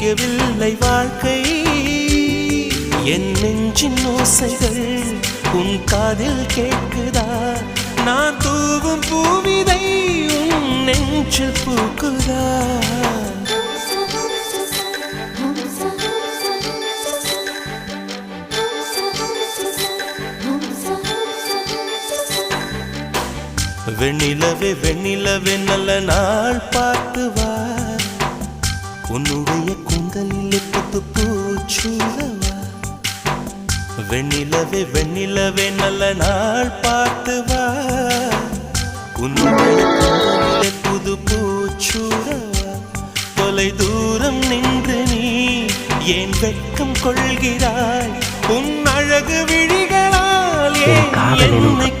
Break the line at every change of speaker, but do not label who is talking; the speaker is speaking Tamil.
விடியவில்லை வாழ்க்கை என் நெஞ்சின் ஓசைகள் உன் காதில் கேட்குதா நான் தூவும் பூவிதை உன் நெஞ்சில் பூக்குதா வெண்ணிலவே வெண்ணிலவே நல்ல நாள் பார்த்து வா உன்னுடைய கூந்தலில் புத்து பூச்சூடவா வெண்ணிலவே வெண்ணிலவே நல்ல நாள் பார்த்து வா உன்னுடைய கூந்தலில் புது பூச்சூடவா தொலை தூரம் நின்று நீ ஏன் வெட்கம் கொள்கிறாய் உன் அழகு விழிகளால் ஏன் என்னை